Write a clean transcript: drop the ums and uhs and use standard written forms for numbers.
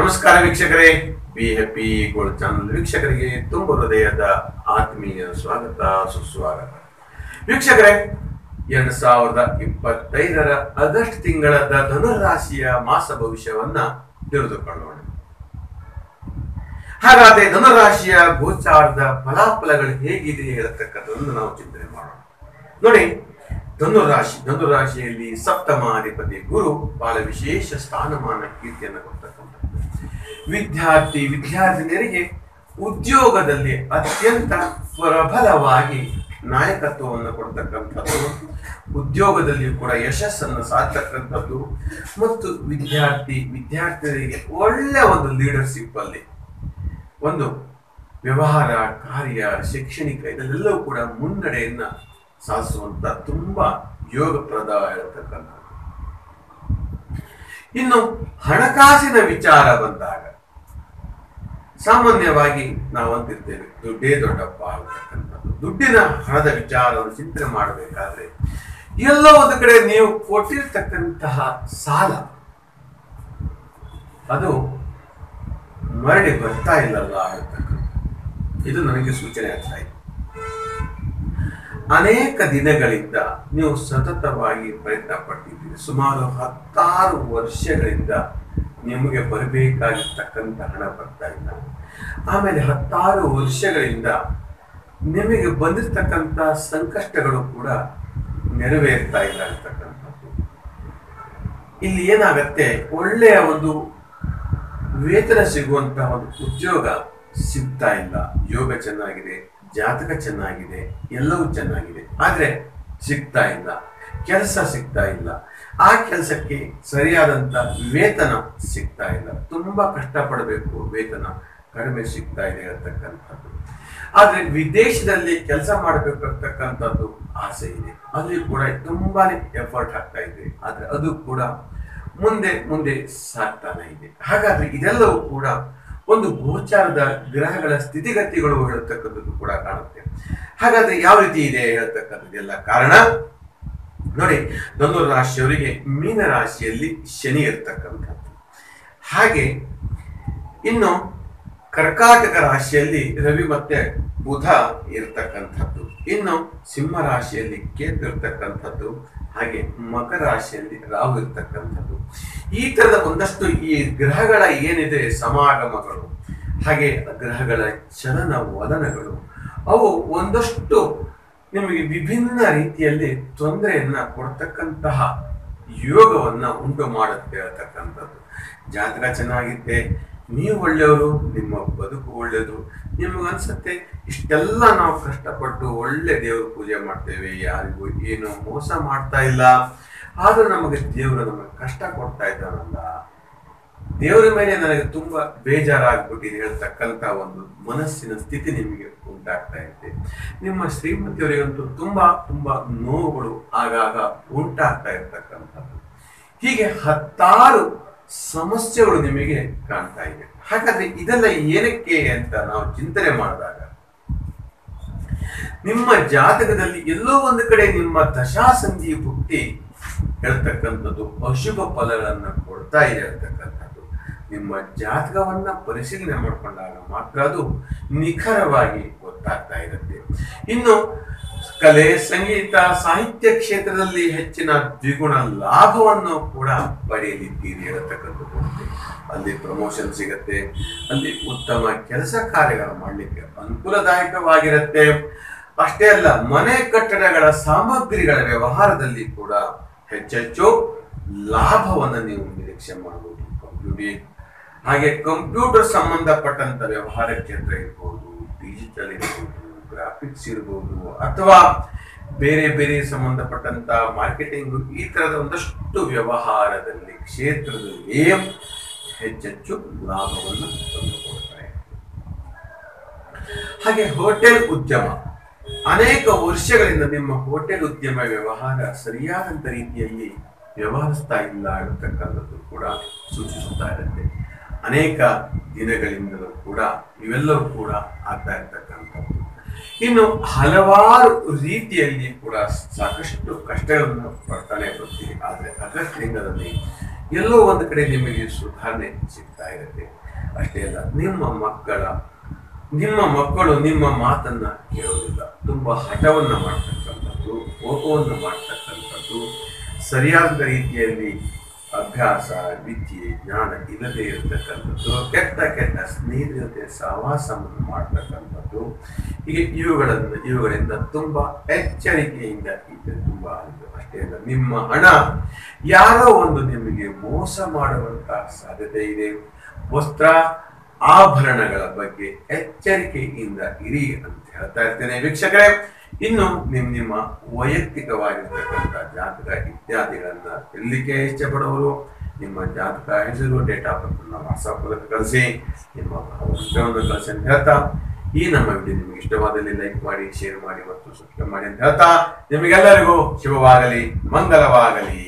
ನಮಸ್ಕಾರ ವೀಕ್ಷಕರೇ, be happy gold channel ವೀಕ್ಷಕರಿಗೆ ತುಂಬ ಹೃದಯದ ಆತ್ಮೀಯ ಸ್ವಾಗತ ಸುಸ್ವಾಗತ. ವೀಕ್ಷಕರೇ, 2025 ಆಗಸ್ಟ್ ತಿಂಗಳದ ಧನುರಾಶಿಯ ಮಾಸ ಭವಿಷ್ಯವನ್ನ ತಿಳಿದುಕೊಳ್ಳೋಣ. ಹಾಗಾದ್ರೆ ಧನುರಾಶಿಯ ಗೋಚಾರದ ಫಲಾಫಲಗಳು ಹೇಗಿದೆ ಹೇಳತಕ್ಕಂಥದ್ದನ್ನು ನಾವು ಚಿಂತನೆ ಮಾಡೋಣ. ನೋಡಿ, ಧನುರಾಶಿಯಲ್ಲಿ ಸಪ್ತಮಾಧಿಪತಿ ಗುರು ಬಹಳ ವಿಶೇಷ ಸ್ಥಾನಮಾನ ಕೀರ್ತಿಯನ್ನು ಕೊಡ್ತಕ್ಕಂಥದ್ದು. ವಿದ್ಯಾರ್ಥಿನಿಯರಿಗೆ ಉದ್ಯೋಗದಲ್ಲಿ ಅತ್ಯಂತ ಪ್ರಬಲವಾಗಿ ನಾಯಕತ್ವವನ್ನು ಕೊಡ್ತಕ್ಕಂಥದ್ದು, ಉದ್ಯೋಗದಲ್ಲಿ ಕೂಡ ಯಶಸ್ಸನ್ನು ಸಾಧತಕ್ಕಂಥದ್ದು ಮತ್ತು ವಿದ್ಯಾರ್ಥಿನಿಯರಿಗೆ ಒಳ್ಳೆಯ ಒಂದು ಲೀಡರ್ಶಿಪ್ ಅಲ್ಲಿ ಒಂದು ವ್ಯವಹಾರ, ಕಾರ್ಯ, ಶೈಕ್ಷಣಿಕ ಇದೆಲ್ಲವೂ ಕೂಡ ಮುನ್ನಡೆಯನ್ನ ಸಾಧಿಸುವಂತ ತುಂಬಾ ಯೋಗಪ್ರದ ಇರತಕ್ಕಂಥದ್ದು. ಇನ್ನು ಹಣಕಾಸಿನ ವಿಚಾರ ಬಂದಾಗ ಸಾಮಾನ್ಯವಾಗಿ ನಾವು ಅಂತಿರ್ತೇವೆ ದುಡ್ಡೇ ದೊಡ್ಡಪ್ಪ ಆಗತಕ್ಕಂಥದ್ದು. ದುಡ್ಡಿನ ಹಣದ ವಿಚಾರವನ್ನು ಚಿಂತನೆ ಮಾಡಬೇಕಾದ್ರೆ ಎಲ್ಲೋ ಒಂದು ಕಡೆ ನೀವು ಕೊಟ್ಟಿರ್ತಕ್ಕಂತಹ ಸಾಲ ಅದು ಮರಳಿ ಬರ್ತಾ ಇಲ್ಲಲ್ಲ ಹೇಳ್ತಕ್ಕಂಥ ಇದು ನನಗೆ ಸೂಚನೆ ಆಗ್ತಾ ಇದೆ. ಅನೇಕ ದಿನಗಳಿಂದ ನೀವು ಸತತವಾಗಿ ಪ್ರಯತ್ನ ಪಟ್ಟಿದ್ದೀರಿ. ಸುಮಾರು 16 ವರ್ಷಗಳಿಂದ ನಿಮಗೆ ಬರಬೇಕಾಗಿರ್ತಕ್ಕಂಥ ಹಣ ಬರ್ತಾ ಇಲ್ಲ. ಆಮೇಲೆ 16 ವರ್ಷಗಳಿಂದ ನಿಮಗೆ ಬಂದಿರತಕ್ಕಂಥ ಸಂಕಷ್ಟಗಳು ಕೂಡ ನೆರವೇರ್ತಾ ಇಲ್ಲ ಅಂತಕ್ಕಂಥದ್ದು. ಇಲ್ಲಿ ಏನಾಗತ್ತೆ, ಒಳ್ಳೆಯ ಒಂದು ವೇತನ ಸಿಗುವಂತಹ ಒಂದು ಉದ್ಯೋಗ ಸಿಗ್ತಾ ಇಲ್ಲ. ಯೋಗ ಚೆನ್ನಾಗಿದೆ, ಜಾತಕ ಚೆನ್ನಾಗಿದೆ, ಎಲ್ಲವೂ ಚೆನ್ನಾಗಿದೆ, ಆದ್ರೆ ಸಿಗ್ತಾ ಇಲ್ಲ. ಕೆಲಸ ಸಿಗ್ತಾ ಇಲ್ಲ, ಆ ಕೆಲಸಕ್ಕೆ ಸರಿಯಾದಂತ ವೇತನ ಸಿಗ್ತಾ ಇಲ್ಲ. ತುಂಬಾ ಕಷ್ಟಪಡಬೇಕು, ವೇತನ ಕಡಿಮೆ ಸಿಗ್ತಾ ಇದೆ ಅಂತಕ್ಕಂಥದ್ದು. ಆದ್ರೆ ವಿದೇಶದಲ್ಲಿ ಕೆಲಸ ಮಾಡಬೇಕಂತಕ್ಕಂಥದ್ದು ಆಸೆ ಇದೆ, ಅಲ್ಲಿ ಕೂಡ ತುಂಬಾನೇ ಎಫರ್ಟ್ ಆಗ್ತಾ ಇದೆ, ಆದ್ರೆ ಅದು ಕೂಡ ಮುಂದೆ ಸಾಗ್ತಾನೆ ಇದೆ. ಹಾಗಾದ್ರೆ ಇದೆಲ್ಲವೂ ಕೂಡ ಒಂದು ಗೋಚಾರದ ಗ್ರಹಗಳ ಸ್ಥಿತಿಗತಿಗಳು ಹೇಳತಕ್ಕಂಥದ್ದು ಕೂಡ ಕಾಣುತ್ತೆ. ಹಾಗಾದ್ರೆ ಯಾವ ರೀತಿ ಇದೆ ಹೇಳ್ತಕ್ಕಂಥದ್ದೆಲ್ಲ ಕಾರಣ ನೋಡಿ, ಧನುರಾಶಿಯವರಿಗೆ ಮೀನರಾಶಿಯಲ್ಲಿ ಶನಿ ಇರ್ತಕ್ಕಂಥದ್ದು, ಹಾಗೆ ಇನ್ನು ಕರ್ಕಾಟಕ ರಾಶಿಯಲ್ಲಿ ರವಿ ಮತ್ತೆ ಬುಧ ಇರ್ತಕ್ಕಂಥದ್ದು, ಇನ್ನು ಸಿಂಹ ರಾಶಿಯಲ್ಲಿ ಕೇತು ಇರ್ತಕ್ಕಂಥದ್ದು, ಹಾಗೆ ಮಕರ ರಾಶಿಯಲ್ಲಿ ರಾಹು ಇರ್ತಕ್ಕಂಥದ್ದು. ಈ ತರದ ಒಂದಷ್ಟು ಈ ಗ್ರಹಗಳ ಏನಿದೆ ಸಮಾಗಮಗಳು, ಹಾಗೆ ಗ್ರಹಗಳ ಚಲನ ವಲನಗಳು, ಅವು ಒಂದಷ್ಟು ನಿಮಗೆ ವಿಭಿನ್ನ ರೀತಿಯಲ್ಲಿ ತೊಂದರೆಯನ್ನ ಕೊಡ್ತಕ್ಕಂತಹ ಯೋಗವನ್ನ ಉಂಟು ಮಾಡುತ್ತೆ ಅಂತಕ್ಕಂಥದ್ದು. ಜಾತಕ ಚೆನ್ನಾಗಿದ್ದೆ, ನೀವು ಒಳ್ಳೆಯವರು, ನಿಮ್ಮ ಬದುಕು ಒಳ್ಳೆಯದು, ನಿಮಗನ್ಸುತ್ತೆ ಇಷ್ಟೆಲ್ಲ ನಾವು ಕಷ್ಟಪಟ್ಟು ಒಳ್ಳೆ ದೇವ್ರ ಪೂಜೆ ಮಾಡ್ತೇವೆ, ಯಾರಿಗೂ ಏನು ಮೋಸ ಮಾಡ್ತಾ ಇಲ್ಲ, ಆದ್ರೂ ನಮಗೆ ನಮಗೆ ಕಷ್ಟ ಕೊಡ್ತಾ ಇದ್ದಾನಲ್ಲ, ದೇವರ ಮೇಲೆ ನನಗೆ ತುಂಬಾ ಬೇಜಾರಾಗ್ಬಿಟ್ಟಿದೆ ಹೇಳ್ತಕ್ಕಂಥ ಒಂದು ಮನಸ್ಸಿನ ಸ್ಥಿತಿ ನಿಮಗೆ ಉಂಟಾಗ್ತಾ ಇದೆ. ನಿಮ್ಮ ಶ್ರೀಮತಿಯವರಿಗಂತೂ ತುಂಬಾ ನೋವುಗಳು ಆಗಾಗ ಉಂಟಾಗ್ತಾ ಇರ್ತಕ್ಕಂಥದ್ದು. ಹೀಗೆ 16 ಸಮಸ್ಯೆಗಳು ನಿಮಗೆ ಕಾಣ್ತಾ ಇದೆ. ಹಾಗಾದ್ರೆ ಇದೆಲ್ಲ ಏನಕ್ಕೆ ಅಂತ ನಾವು ಚಿಂತನೆ ಮಾಡಿದಾಗ ನಿಮ್ಮ ಜಾತಕದಲ್ಲಿ ಎಲ್ಲೋ ಒಂದು ಕಡೆ ನಿಮ್ಮ ದಶಾಸಂಧಿ ಭುಕ್ತಿ ಹೇಳ್ತಕ್ಕಂಥದ್ದು ಅಶುಭ ಫಲಗಳನ್ನ ಕೊಡ್ತಾ ಇದೆ ಹೇಳ್ತಕ್ಕಂಥದ್ದು. ನಿಮ್ಮ ಜಾತಕವನ್ನ ಪರಿಶೀಲನೆ ಮಾಡಿಕೊಂಡಾಗ ಮಾತ್ರ ಅದು ನಿಖರವಾಗಿ ಗೊತ್ತಾಗ್ತಾ ಇರುತ್ತೆ. ಇನ್ನು ಕಲೆ, ಸಂಗೀತ, ಸಾಹಿತ್ಯ ಕ್ಷೇತ್ರದಲ್ಲಿ ಹೆಚ್ಚಿನ ದ್ವಿಗುಣ ಲಾಭವನ್ನು ಕೂಡ ಪಡೆಯಲಿದ್ದೀರಿ ಹೇಳ್ತಕ್ಕಂಥದ್ದು. ಅಲ್ಲಿ ಪ್ರಮೋಷನ್ ಸಿಗತ್ತೆ, ಅಲ್ಲಿ ಉತ್ತಮ ಕೆಲಸ ಕಾರ್ಯಗಳು ಮಾಡಲಿಕ್ಕೆ ಅನುಕೂಲದಾಯಕವಾಗಿರುತ್ತೆ. ಅಷ್ಟೇ ಅಲ್ಲ, ಮನೆ ಕಟ್ಟಡಗಳ ಸಾಮಗ್ರಿಗಳ ವ್ಯವಹಾರದಲ್ಲಿ ಕೂಡ ಹೆಚ್ಚೆಚ್ಚು ಲಾಭವನ್ನು ನೀವು ನಿರೀಕ್ಷೆ ಮಾಡಬಹುದು. ಹಾಗೆ ಕಂಪ್ಯೂಟರ್ ಸಂಬಂಧಪಟ್ಟಂತ ವ್ಯವಹಾರ ಕ್ಷೇತ್ರ ಇರ್ಬೋದು, ಡಿಜಿಟಲ್ ಇರ್ಬೋದು, ಗ್ರಾಫಿಕ್ಸ್ ಇರ್ಬೋದು, ಅಥವಾ ಬೇರೆ ಸಂಬಂಧಪಟ್ಟಂತ ಮಾರ್ಕೆಟಿಂಗ್, ಈ ತರದ ಒಂದಷ್ಟು ವ್ಯವಹಾರದಲ್ಲಿ ಕ್ಷೇತ್ರದಲ್ಲಿ ಹೆಚ್ಚೆಚ್ಚು ಲಾಭವನ್ನು ತಂದುಕೊಡ್ತಾರೆ. ಹಾಗೆ ಹೋಟೆಲ್ ಉದ್ಯಮ, ಅನೇಕ ವರ್ಷಗಳಿಂದ ನಿಮ್ಮ ಹೋಟೆಲ್ ಉದ್ಯಮ ವ್ಯವಹಾರ ಸರಿಯಾದಂತ ರೀತಿಯಲ್ಲಿ ವ್ಯವಹರಿಸ್ತಾ ಇಲ್ಲ ಅನ್ನತಕ್ಕಂಥದ್ದು ಕೂಡ ಸೂಚಿಸುತ್ತಾ ಇರುತ್ತೆ. ಅನೇಕ ದಿನಗಳಿಂದಲೂ ಕೂಡ ಇವೆಲ್ಲವೂ ಕೂಡ ಆಗ್ತಾ ಇರ್ತಕ್ಕಂಥದ್ದು. ಇನ್ನು ಹಲವಾರು ರೀತಿಯಲ್ಲಿ ಕೂಡ ಸಾಕಷ್ಟು ಕಷ್ಟಗಳನ್ನು ಪಡ್ತಾನೆ ಬರ್ತೀವಿ. ಆದ್ರೆ ಆಗಸ್ಟ್ ತಿಂಗಳಲ್ಲಿ ಎಲ್ಲೋ ಒಂದು ಕಡೆ ನಿಮಗೆ ಸುಧಾರಣೆ ಸಿಗ್ತಾ ಇರುತ್ತೆ. ಅಷ್ಟೇ ಅಲ್ಲ, ನಿಮ್ಮ ಮಕ್ಕಳು ನಿಮ್ಮ ಮಾತನ್ನ ಕೇಳೋದಿಲ್ಲ. ತುಂಬಾ ಹಠವನ್ನ ಮಾಡ್ತಕ್ಕಂಥದ್ದು, ಕೋಪವನ್ನು ಮಾಡ್ತಕ್ಕಂಥದ್ದು, ಸರಿಯಾದ ರೀತಿಯಲ್ಲಿ ಅಭ್ಯಾಸ, ವಿದ್ಯೆ, ಜ್ಞಾನ ಇಲ್ಲದೆ ಇರತಕ್ಕಂಥದ್ದು, ಕೆಟ್ಟ ಸ್ನೇಹಿತರ ಜೊತೆ ಸಹವಾಸವನ್ನು ಮಾಡ್ತಕ್ಕಂಥದ್ದು, ಹೀಗೆ ಇವುಗಳಿಂದ ತುಂಬಾ ಎಚ್ಚರಿಕೆಯಿಂದ ಇದ್ದರೆ ತುಂಬಾ ಅಷ್ಟೇ ಅಲ್ಲ, ನಿಮ್ಮ ಹಣ ಯಾರೋ ಒಂದು ನಿಮಗೆ ಮೋಸ ಮಾಡುವಂತಹ ಸಾಧ್ಯತೆ ಇದೆ. ವಸ್ತ್ರ ಆಭರಣಗಳ ಬಗ್ಗೆ ಎಚ್ಚರಿಕೆಯಿಂದ ಇರಿ ಅಂತ ಹೇಳ್ತಾ ಇರ್ತೇನೆ ವೀಕ್ಷಕರೇ. ಇನ್ನು ನಿಮ್ಮ ವೈಯಕ್ತಿಕವಾಗಿರ್ತಕ್ಕಂಥ ಜಾತಕ ಇತ್ಯಾದಿಗಳನ್ನ ತಿಳಿಲಿಕ್ಕೆ ಇಷ್ಟಪಡುವವರು ನಿಮ್ಮ ಜಾತಕ ಹೆಸರು, ಡೇಟ್ ಆಫ್ ಬರ್ತ್ ವಾಟ್ಸ್ಆಪ್ ಮೂಲಕ ಕಳಿಸಿ, ನಿಮ್ಮ ಭಾವಚಿತ್ರವನ್ನು ಕಳಿಸಿ ಅಂತ ಹೇಳ್ತಾ, ಈ ನಮ್ಮ ವಿಡಿಯೋ ನಿಮಗೆ ಇಷ್ಟವಾದಲ್ಲಿ ಲೈಕ್ ಮಾಡಿ, ಶೇರ್ ಮಾಡಿ ಮತ್ತು ಸಬ್ಸ್ಕ್ರೈಬ್ ಮಾಡಿ ಅಂತ ಹೇಳ್ತಾ, ನಿಮಗೆಲ್ಲರಿಗೂ ಶುಭವಾಗಲಿ, ಮಂಗಲವಾಗಲಿ.